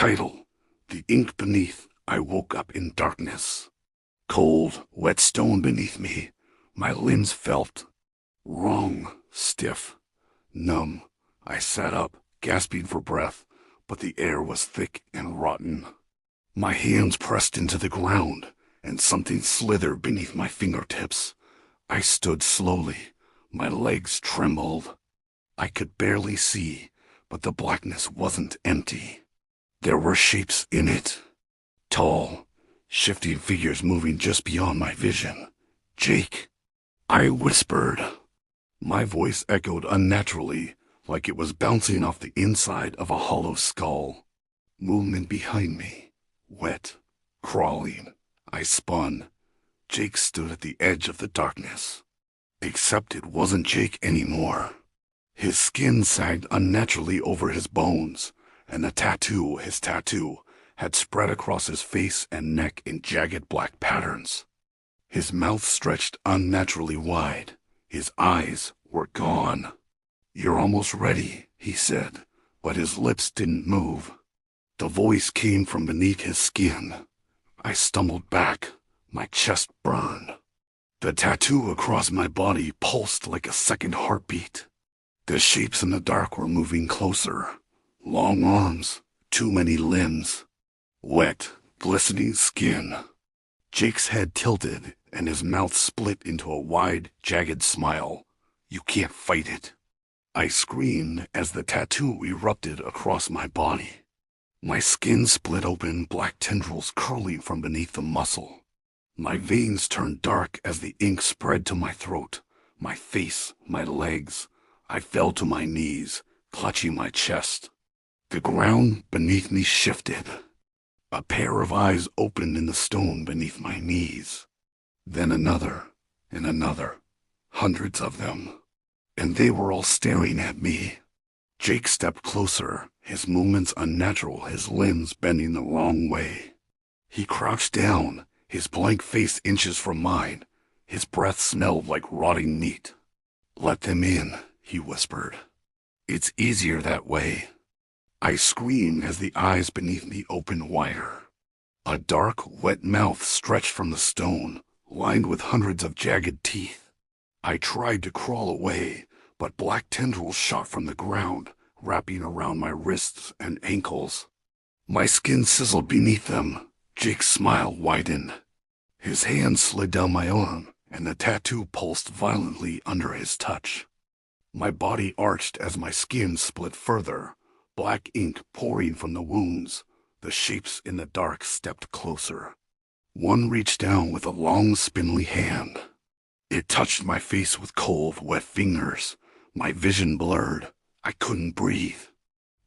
Title: The Ink Beneath. I woke up in darkness. Cold, wet stone beneath me. My limbs felt wrong, stiff, numb. I sat up, gasping for breath, but the air was thick and rotten. My hands pressed into the ground, and something slithered beneath my fingertips. I stood slowly. My legs trembled. I could barely see, but the blackness wasn't empty. There were shapes in it. Tall, shifting figures moving just beyond my vision. Jake, I whispered. My voice echoed unnaturally, like it was bouncing off the inside of a hollow skull. Movement behind me, wet, crawling. I spun. Jake stood at the edge of the darkness. Except it wasn't Jake anymore. His skin sagged unnaturally over his bones, and his tattoo, had spread across his face and neck in jagged black patterns. His mouth stretched unnaturally wide. His eyes were gone. "You're almost ready," he said, but his lips didn't move. The voice came from beneath his skin. I stumbled back. My chest burned. The tattoo across my body pulsed like a second heartbeat. The shapes in the dark were moving closer. Long arms, too many limbs. Wet, glistening skin. Jake's head tilted, and his mouth split into a wide, jagged smile. "You can't fight it." I screamed as the tattoo erupted across my body. My skin split open, black tendrils curling from beneath the muscle. My veins turned dark as the ink spread to my throat, my face, my legs. I fell to my knees, clutching my chest. The ground beneath me shifted. A pair of eyes opened in the stone beneath my knees. Then another, and another. Hundreds of them. And they were all staring at me. Jake stepped closer, his movements unnatural, his limbs bending the wrong way. He crouched down, his blank face inches from mine. His breath smelled like rotting meat. "Let them in," he whispered. "It's easier that way." I screamed as the eyes beneath me opened wider. A dark, wet mouth stretched from the stone, lined with hundreds of jagged teeth. I tried to crawl away, but black tendrils shot from the ground, wrapping around my wrists and ankles. My skin sizzled beneath them. Jake's smile widened. His hand slid down my arm, and the tattoo pulsed violently under his touch. My body arched as my skin split further, black ink pouring from the wounds. The shapes in the dark stepped closer. One reached down with a long, spindly hand. It touched my face with cold, wet fingers. My vision blurred. I couldn't breathe.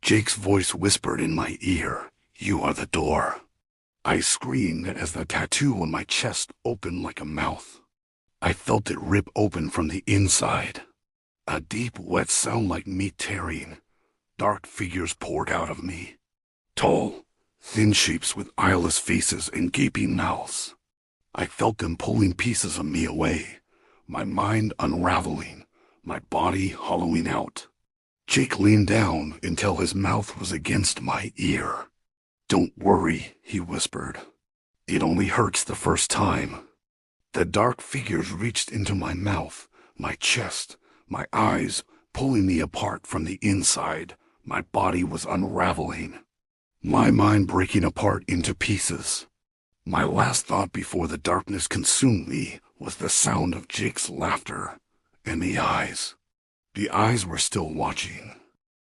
Jake's voice whispered in my ear, "You are the door." I screamed as the tattoo on my chest opened like a mouth. I felt it rip open from the inside. A deep, wet sound like meat tearing. Dark figures poured out of me. Tall, thin shapes with eyeless faces and gaping mouths. I felt them pulling pieces of me away, my mind unraveling, my body hollowing out. Jake leaned down until his mouth was against my ear. "Don't worry," he whispered. "It only hurts the first time." The dark figures reached into my mouth, my chest, my eyes, pulling me apart from the inside. My body was unraveling, my mind breaking apart into pieces. My last thought before the darkness consumed me was the sound of Jake's laughter, and the eyes. The eyes were still watching.